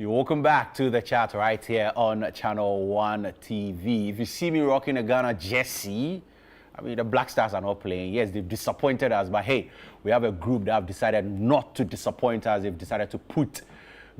You're welcome back to the chat right here on Channel One TV. If you see me rocking a Ghana jersey, I mean, the Black Stars are not playing. Yes, they've disappointed us, but hey, we have a group that have decided not to disappoint us. They've decided to put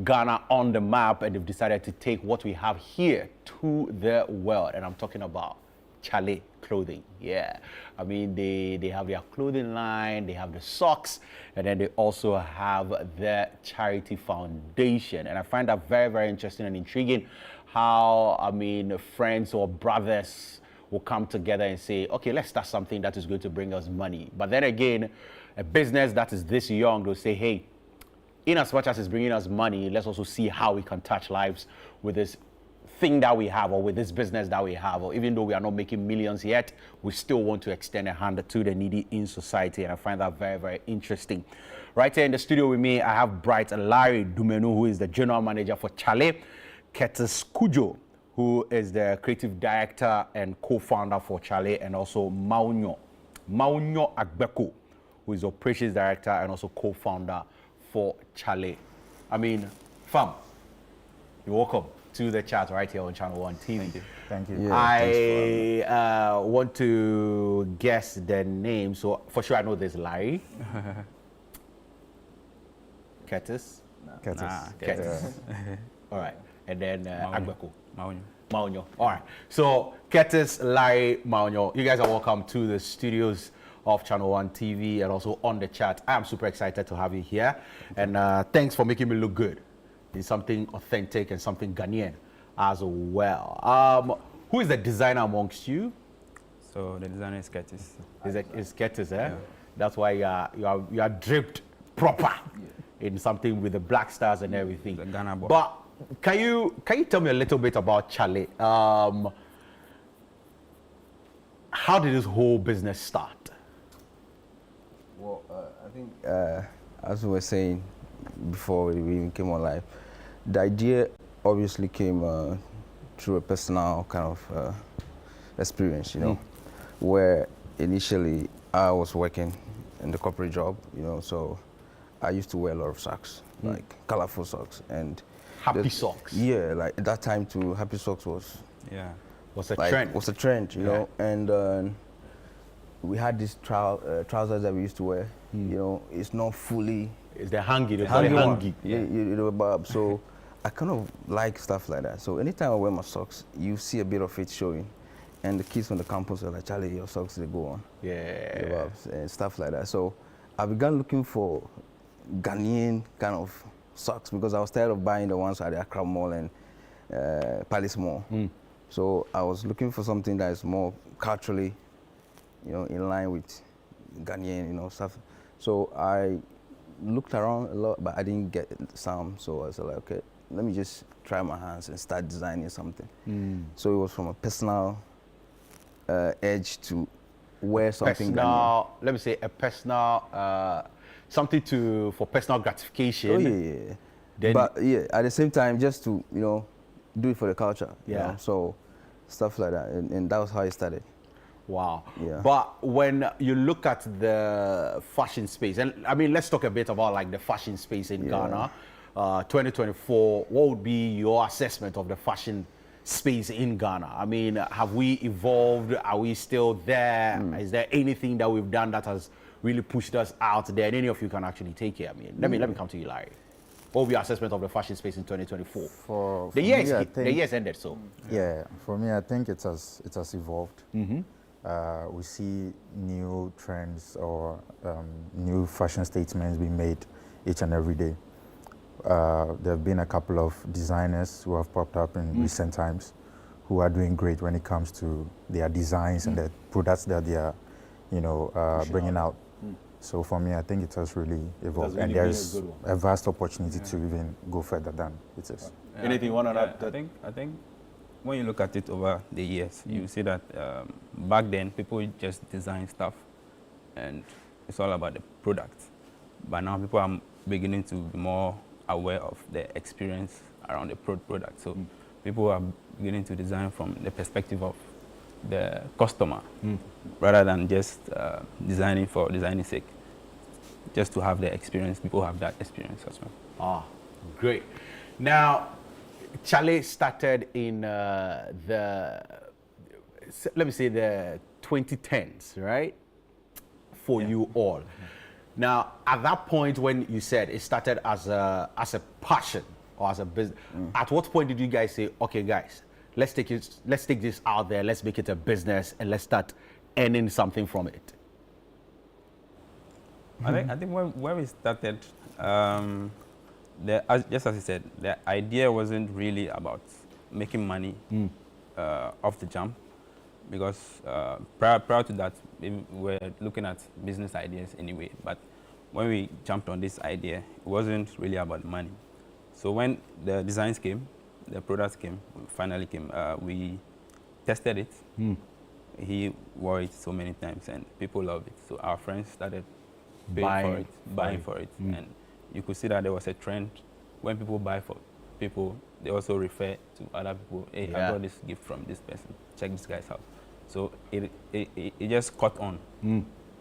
Ghana on the map, and they've decided to take what we have here to the world. And I'm talking about Chale clothing. Yeah, I mean, they have their clothing line, they have the socks, and then they also have the charity foundation. And I find that very, very interesting and intriguing how, I mean, friends or brothers will come together and say, okay, let's start something that is going to bring us money. But then again, a business that is this young, they'll say, hey, in as much as it's bringing us money, let's also see how we can touch lives with this thing that we have, or with this business that we have. Or even though we are not making millions yet, we still want to extend a hand to the needy in society. And I find that very, very interesting. Right here in the studio with me, I have Bright Larry Dumenu, who is the general manager for Chale, Curtis Kujo, who is the creative director and co-founder for Chale, and also Maunyo Agbeko, who is operations director and also co-founder for Chale. I mean, fam, you're welcome to the chat right here on Channel One TV. Thank you. Thank you. Yeah, I want to guess the name, so for sure I know there's Larry. Curtis? Curtis. Curtis. All right, and then Agbeko. Maunyo. All right, so Curtis, Larry, Maunyo, you guys are welcome to the studios of Channel One TV and also on the chat. I'm super excited to have you here, and thanks for making me look good. It's something authentic and something Ghanaian as well. Who is the designer amongst you? So the designer is Curtis. Is Curtis, eh? Yeah. That's why you are dripped proper in something with the Black Stars and everything. The Ghana boy. But can you tell me a little bit about Chale? How did this whole business start? Well, I think as we were saying before we even came on live, the idea obviously came through a personal kind of experience, you know, where initially I was working in the corporate job, you know, so I used to wear a lot of socks, like colorful socks, and happy socks. Yeah, like at that time too, happy socks was was a like, trend. Was a trend, you know, and we had these trousers that we used to wear. You know, it's not fully. It's the hangy, you know, Bob. So I kind of like stuff like that. So anytime I wear my socks, you see a bit of it showing. And the kids on the campus are like, Charlie, your socks, they go on. Yeah. And stuff like that. So I began looking for Ghanaian kind of socks because I was tired of buying the ones at the Accra Mall and Palace Mall. So I was looking for something that is more culturally, you know, in line with Ghanaian, you know, stuff. So I looked around a lot, but I didn't get some. So I was like, okay, let me just try my hands and start designing something. So it was from a personal edge to wear something. Personal, let me say a personal, something for personal gratification. Oh yeah. Then, but yeah, at the same time, just to, you know, do it for the culture. You know? So stuff like that, and that was how it started. Wow. Yeah. But when you look at the fashion space, and I mean, let's talk a bit about like the fashion space in Ghana, 2024, what would be your assessment of the fashion space in Ghana? I mean, have we evolved? Are we still there? Is there anything that we've done that has really pushed us out there? And any of you can actually take it. I mean, let me come to you, Larry. What would be your assessment of the fashion space in 2024? For the years ended, so. Yeah, for me, I think it has evolved. We see new trends or new fashion statements being made each and every day. There have been a couple of designers who have popped up in recent times who are doing great when it comes to their designs and the products that they are, you know, bringing out. So for me, I think it has really evolved, and there is a vast opportunity to even go further than it is. Anything you want to add? I think when you look at it over the years, you see that back then people just design stuff and it's all about the product. But now people are beginning to be more aware of the experience around the product. So people are beginning to design from the perspective of the customer rather than just designing for designing's sake. Just to have the experience, people have that experience as well. Ah, great. Now, Chale started in let me say the 2010s, right? For you all. Now, at that point when you said it started as a passion or as a business, at what point did you guys say, okay, guys, let's take this out there, let's make it a business, and let's start earning something from it? I think when we started, just as you said, the idea wasn't really about making money off the jump, because prior to that, we were looking at business ideas anyway. But when we jumped on this idea, it wasn't really about money. So when the designs came, the products finally came, we tested it. He wore it so many times, and people love it. So our friends started buying for it. And you could see that there was a trend. When people buy for people, they also refer to other people. Hey, I got this gift from this person. Check this guy's out. So it just caught on.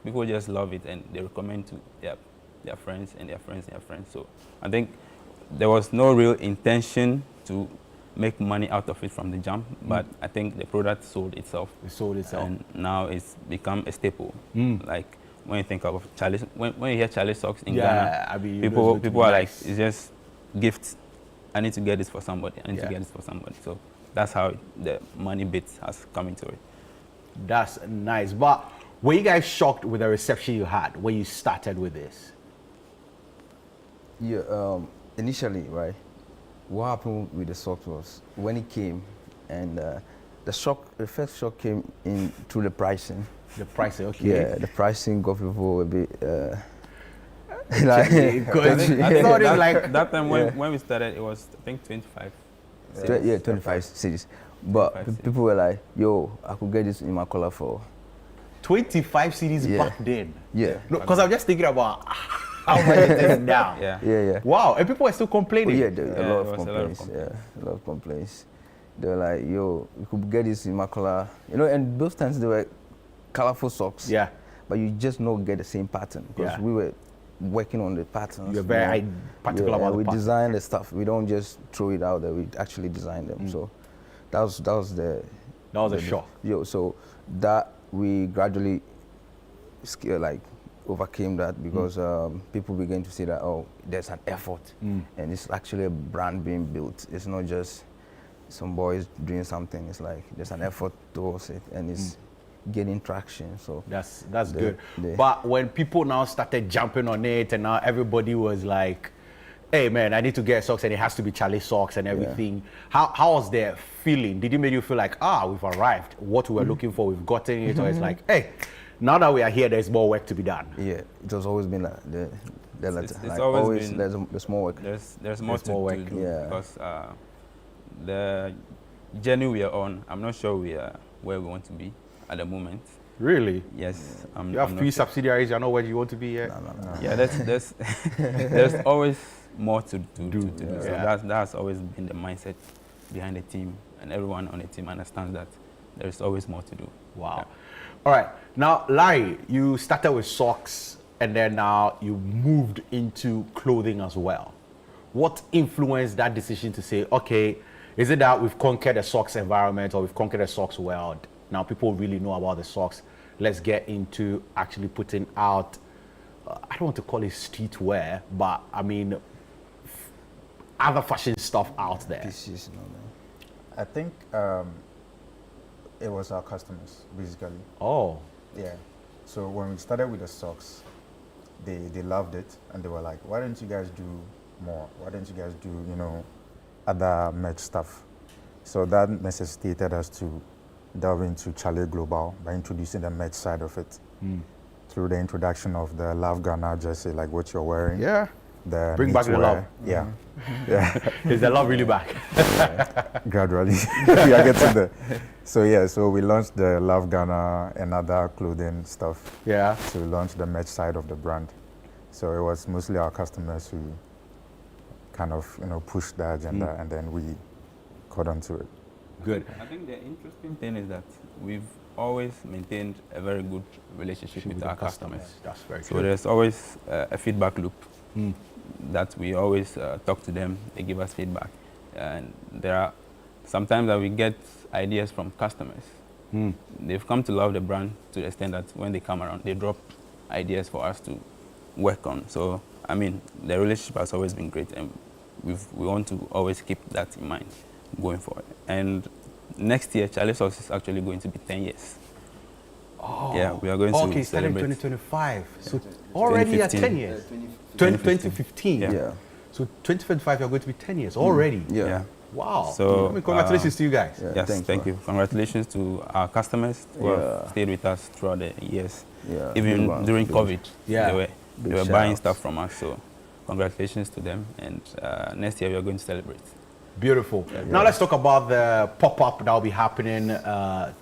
People just love it, and they recommend to their friends and their friends and their friends. So I think there was no real intention to make money out of it from the jump, but I think the product sold itself. It sold itself. And now it's become a staple. Like when you think of Chale, when you hear Chale socks in Ghana, I mean, people are like, it's just gifts. I need to get this for somebody. I need to get this for somebody. So that's how the money bit has come into it. That's nice. But were you guys shocked with the reception you had when you started with this? Yeah, initially, right, what happened with the socks was when it came, and the first shock came in through the pricing. The pricing, okay. Yeah, the pricing got people a bit. I thought it like that time when we started, it was I think 25. 25 cities. But people were like, "Yo, I could get this in my color for 25 CDs back then." Yeah. No, because I'm just thinking about how much it is now. Yeah. Wow, and people are still complaining. Yeah, a lot of complaints. A lot of complaints. They were like, "Yo, you could get this in my color," And those times they were colorful socks. Yeah. But you just don't get the same pattern because we were working on the patterns. You're very particular about the we pattern. design the stuff. We don't just throw it out there. We actually design them. So that was a shock. So that we gradually overcame that because people began to see that there's an effort and it's actually a brand being built. It's not just some boys doing something. It's like there's an effort towards it and it's gaining traction. So that's good. But when people now started jumping on it and now everybody was like, hey man, I need to get socks and it has to be Chale socks and everything. How was their feeling? Did it make you feel like, we've arrived, what we were looking for, we've gotten it, or it's like, hey, now that we are here, there's more work to be done? Yeah, it has always been like it's always been, there's more work. There's more work to do because the journey we are on, I'm not sure we are where we want to be at the moment. Really? Yes. You have 3 subsidiaries, you know where you want to be yet? No. Yeah, there's always more to do. So that has always been the mindset behind the team, and everyone on the team understands that there's always more to do. Wow. Yeah. All right. Now, Larry, you started with socks, and then now you moved into clothing as well. What influenced that decision to say, okay, is it that we've conquered the socks environment or we've conquered the socks world? Now people really know about the socks. Let's get into actually putting out, I don't want to call it streetwear, but I mean, other fashion stuff out there. I think it was our customers, basically. Oh. Yeah. So when we started with the socks, they loved it and they were like, why don't you guys do more? Why don't you guys do, other merch stuff? So that necessitated us to delve into Chale Global by introducing the merch side of it through the introduction of the Love Ghana jersey, like what you're wearing. Yeah. The Bring back the love. Yeah. Yeah. Is the love really back? Gradually. We are getting there. So we launched the Love Ghana and other clothing stuff. Yeah. So we launched the merch side of the brand. So it was mostly our customers who kind of, pushed the agenda and then we caught on to it. Good. I think the interesting thing is that we've always maintained a very good relationship with our customers. That's very good. So there's always a feedback loop that we always talk to them. They give us feedback, and there are sometimes that we get ideas from customers. They've come to love the brand to the extent that when they come around, they drop ideas for us to work on. So, I mean, the relationship has always been great, and we want to always keep that in mind going forward. And next year, Chale Socks is actually going to be 10 years. Oh, yeah, we are going to starting celebrate. 2025. So already at 10 years. 2015. Yeah. So 2025, you're going to be 10 years already. Yeah. Wow. So, I mean, congratulations to you guys. Yes, thank you. Congratulations to our customers who have stayed with us throughout the years. Yeah. Even during COVID, Yeah. they were buying stuff from us. So congratulations to them. And next year we are going to celebrate. Beautiful. Now let's talk about the pop-up that will be happening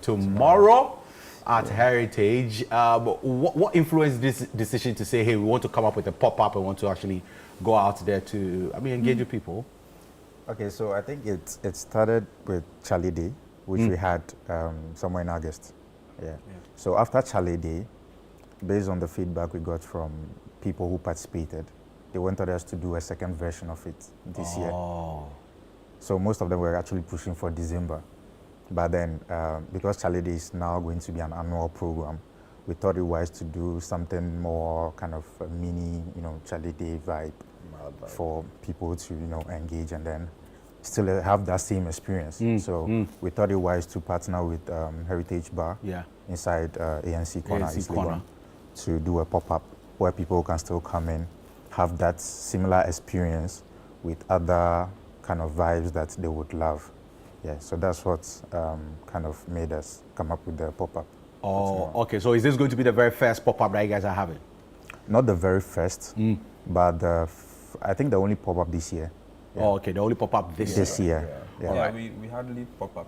tomorrow at Heritage. What influenced this decision to say, hey, we want to come up with a pop-up and want to actually go out there to, engage with people? Okay, so I think it started with Chale Day, which we had somewhere in August. Yeah. So after Chale Day, based on the feedback we got from people who participated, they wanted us to do a second version of it this year. So most of them were actually pushing for December. But then, because Chale Day is now going to be an annual program, we thought it wise to do something more kind of a mini, Chale Day vibe for people to, engage and then still have that same experience. So we thought it wise to partner with Heritage Bar inside ANC Corner, ANC East Corner. Legon, to do a pop-up where people can still come in, have that similar experience with other kind of vibes that they would love. Yeah, so that's what kind of made us come up with the pop-up. Oh, okay. So is this going to be the very first pop-up that you guys are having? Not the very first, but I think the only pop-up this year. Yeah. Oh, okay. The only pop-up this year. Yeah. Yeah, we hardly pop up.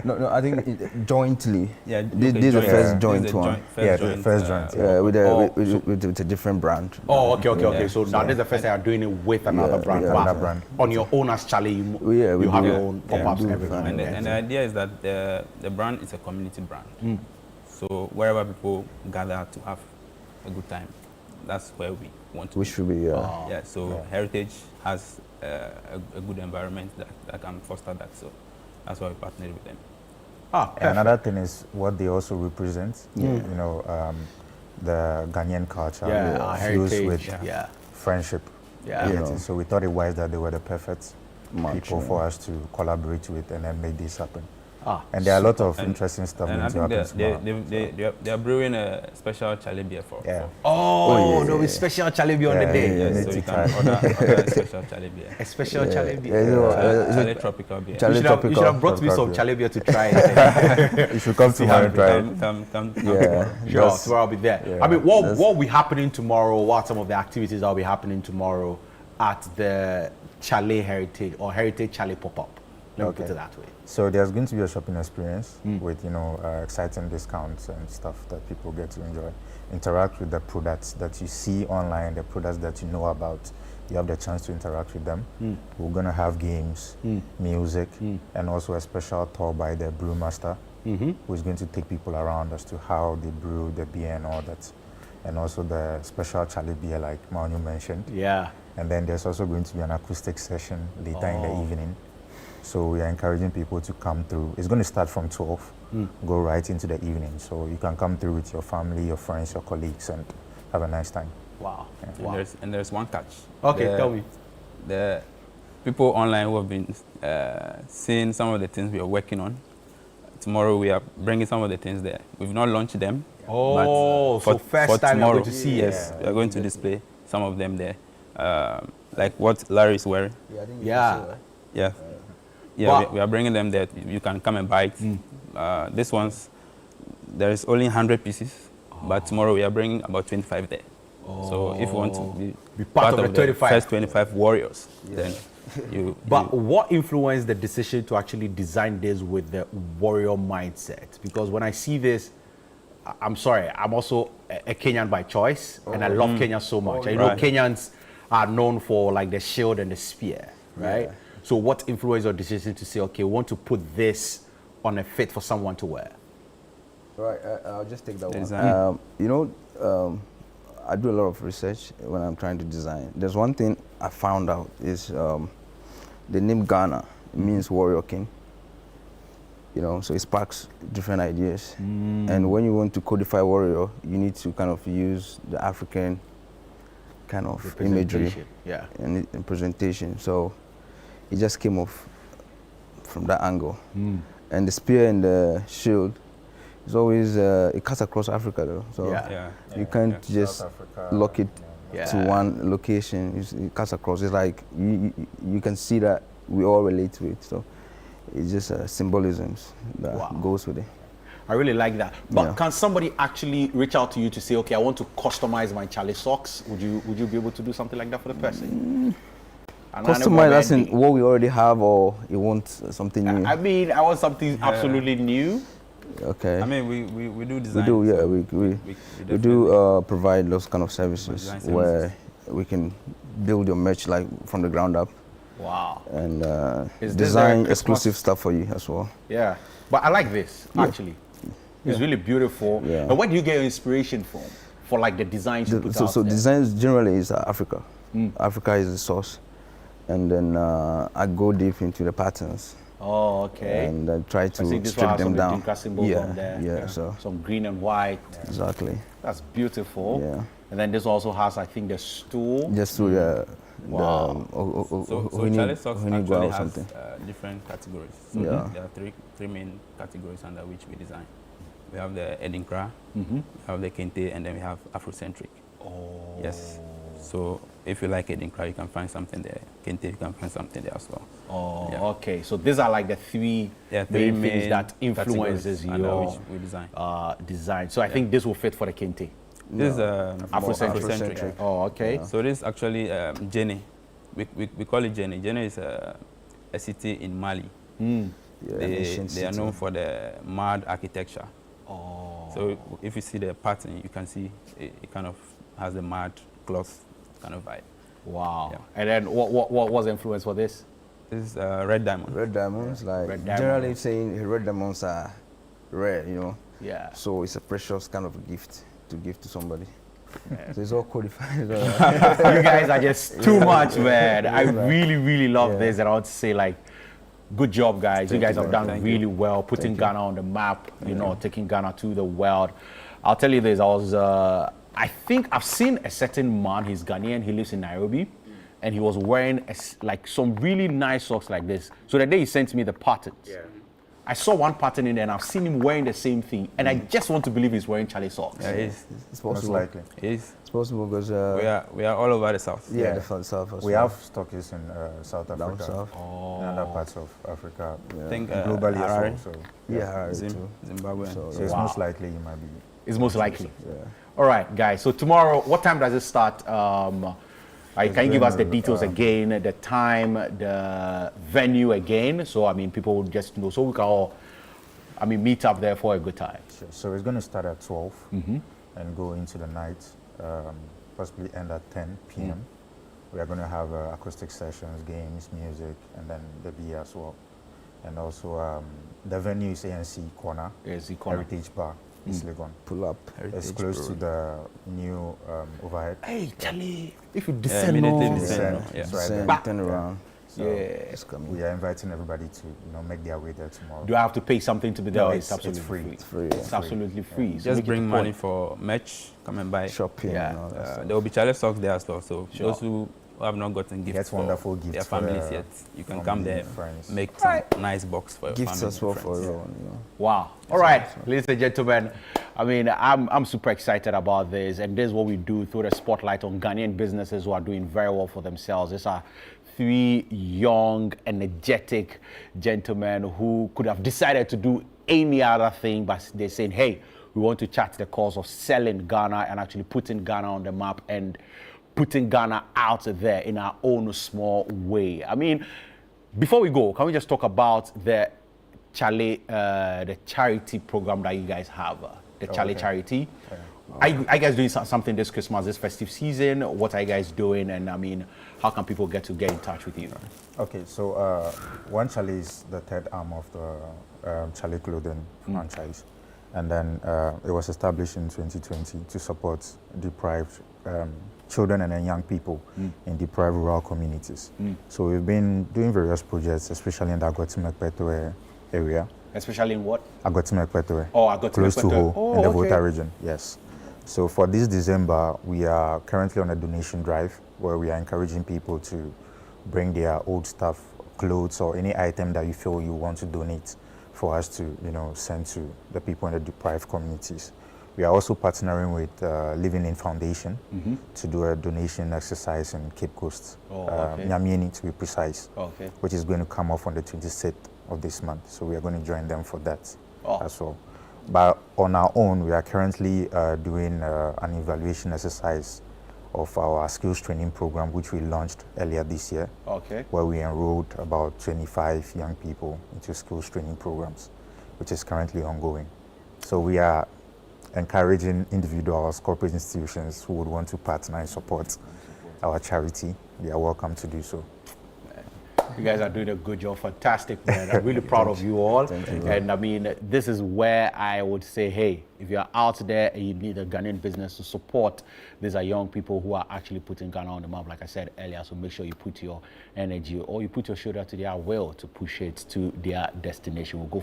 No, I think jointly. Yeah, This is the first joint one. The first joint. With a different brand. Oh, okay. So now this is the first time you're doing it with another brand. But another brand. on your own as Chale, you have your own pop-ups everywhere. And the idea is that the brand is a community brand. So wherever people gather to have a good time, that's where we want to. We should be. So Heritage has a good environment that can foster that. So that's why we partnered with them. And another thing is what they also represent. The Ghanaian culture fused with friendship. So we thought it wise that they were the perfect people for us to collaborate with and then make this happen. And there are a lot of interesting stuff going to happen tomorrow. They are brewing a special Chale beer for. There'll be special Chale beer on the day. So you can order a special Chale beer. A special Chale beer. Chale tropical beer. You should have brought me some Chale beer to try it. You should come tomorrow and try it. Come Sure, tomorrow I'll be there. What will be happening tomorrow? What are some of the activities that will be happening tomorrow at the Chale Heritage or Heritage Chale pop-up? Let me put it that way. So there's going to be a shopping experience with exciting discounts and stuff that people get to enjoy. Interact with the products that you see online, the products that you know about. You have the chance to interact with them. We're going to have games, music, and also a special tour by the brewmaster, who is going to take people around as to how they brew the beer and all that. And also the special Chale beer like Manu mentioned. Yeah. And then there's also going to be an acoustic session later in the evening. So we are encouraging people to come through. It's going to start from 12, go right into the evening. So you can come through with your family, your friends, your colleagues, and have a nice time. Wow. Yeah. Wow. And there's one catch. Okay, tell me. The people online who have been seeing some of the things we are working on, tomorrow we are bringing some of the things there. We've not launched them. Oh, but so first time tomorrow, you're going to see it. Yes, we are going to display some of them there. Like what Larry is wearing. Yeah, we are bringing them there. You can come and buy it. This one's, there is only 100 pieces, but tomorrow we are bringing about 25 there. So if you want to be part of the 25. First 25 warriors, then you... what influenced the decision to actually design this with the warrior mindset? Because when I see this, I'm sorry, I'm also a Kenyan by choice, and I love Kenya so much. I know Kenyans are known for like the shield and the spear, right? So what influenced your decision to say, okay, we want to put this on a fit for someone to wear? Right, I'll just take that one. I do a lot of research when I'm trying to design. There's one thing I found out is the name Ghana means warrior king. You know, so it sparks different ideas. And when you want to codify warrior, you need to kind of use the African kind of imagery and presentation. So it just came off from that angle. And the spear and the shield is always, it cuts across Africa though. So you can't just lock it to one location. It cuts across. It's like, you can see that we all relate to it. So it's just symbolisms that goes with it. I really like that. But can somebody actually reach out to you to say, okay, I want to customize my Chale socks? Would you be able to do something like that for the person? Customize as in what we already have, or you want something new? I mean, I want something absolutely new. Okay. I mean, we do design. We do, yeah. So we do provide those kind of services where we can build your merch like from the ground up. Wow. And design exclusive stuff for you as well. Yeah. But I like this, actually. It's really beautiful. Yeah. And where do you get your inspiration from? For like the designs you put out So there? designs generally is Africa. Africa is the source. And then I go deep into the patterns. Oh, okay. And I try to strip them down. Symbols on there. Yeah, so. Some green and white. Exactly. That's beautiful. Yeah. And then this also has, I think, the stool. Just to the So Chale socks actually has different categories. So there are three main categories under which we design. We have the Edinkra, we have the Kente, and then we have Afrocentric. Oh. Yes. So if you like Edinkra, you can find something there. Kente, you can find something there as well. Oh, okay. So these are like the three main things that influences your we design. Design. So I think this will fit for the Kente. This is Afrocentric. Oh, okay. So this is actually Djenne. We call it Djenne. Djenne is a city in Mali. They are known for the mud architecture. Oh. So if you see the pattern, you can see it kind of has the mud cloth kind of vibe. Wow. Yeah. And then what was the influence for this? This is red diamond. Red diamonds, like red diamond. Generally saying red diamonds are rare, you know. Yeah. So it's a precious kind of gift to give to somebody. So it's all codified. You guys are just too much, man. I really love this, and I want to say, like, good job, guys. You guys have done really well, putting Ghana on the map, you know, taking Ghana to the world. I'll tell you this, I think I've seen a certain man, he's Ghanaian, he lives in Nairobi, and he was wearing like some really nice socks like this. So the day he sent me the patterns, I saw one pattern in there and I've seen him wearing the same thing, and I just want to believe he's wearing Chale socks. Yeah, it's possible. Most likely. It's possible because we are all over the south. Yeah, the south as we well. have stockists in South Africa, Down south. and other parts of Africa. I think globally Harare. as well. So Zimbabwe. so it's most likely you might be. It's most likely. Yeah. All right, guys. So tomorrow, what time does it start? Can you give us the details again, the time, the venue again? So, I mean, people will just know. So we can all, meet up there for a good time. Sure. So it's going to start at 12 and go into the night, possibly end at 10 p.m. We are going to have acoustic sessions, games, music, and then the beer as well. And also the venue is ANC Corner, Heritage Bar. Legon. Pull up. It's close to the new overhead. Hey, Charlie, if you descend, turn around. So it's coming. We are inviting everybody to make their way there tomorrow. Do I have to pay something to be there? No, it's absolutely free. It's free. It's absolutely free. So just bring money for merch. Come and buy. Shopping. There will be Chale socks there as well. So those who have not gotten gifts for wonderful gifts their families yet, you can come there, friends. make some nice box for your gifts family as well and for friends. everyone. Wow. All right, ladies and gentlemen, I'm super excited about this, and this is what we do through the spotlight on Ghanaian businesses who are doing very well for themselves. These are three young, energetic gentlemen who could have decided to do any other thing, but they're saying, hey, we want to chart the course of selling Ghana and actually putting Ghana on the map and putting Ghana out there in our own small way. Before we go, can we just talk about the Chale, the charity program that you guys have, the Chale charity? Are you guys doing something this Christmas, this festive season? What are you guys doing? And how can people get in touch with you? Okay, so One Chale is the third arm of the Chale clothing franchise. And then it was established in 2020 to support deprived children and then young people in deprived rural communities. So we've been doing various projects, especially in the Agotime-Ekpetwe area. Especially in what? Agotime-Ekpetwe. Oh, Agotime-Ekpetwe. Close to Ho, in the okay. Volta region, yes. So for this December, we are currently on a donation drive where we are encouraging people to bring their old stuff, clothes, or any item that you feel you want to donate for us to, send to the people in the deprived communities. We are also partnering with Living In Foundation to do a donation exercise in Cape Coast, Nyamieni to be precise, which is going to come off on the 26th of this month. So we are going to join them for that as well. But on our own, we are currently doing an evaluation exercise of our skills training program, which we launched earlier this year, where we enrolled about 25 young people into skills training programs, which is currently ongoing. So we are encouraging individuals, corporate institutions who would want to partner and support our charity. They are welcome to do so. You guys are doing a good job, fantastic, man. I'm really proud of you all. And I mean, this is where I would say, hey, if you're out there and you need a Ghanaian business to support, these are young people who are actually putting Ghana on the map, like I said earlier. So make sure you put your energy or you put your shoulder to their will to push it to their destination. We'll go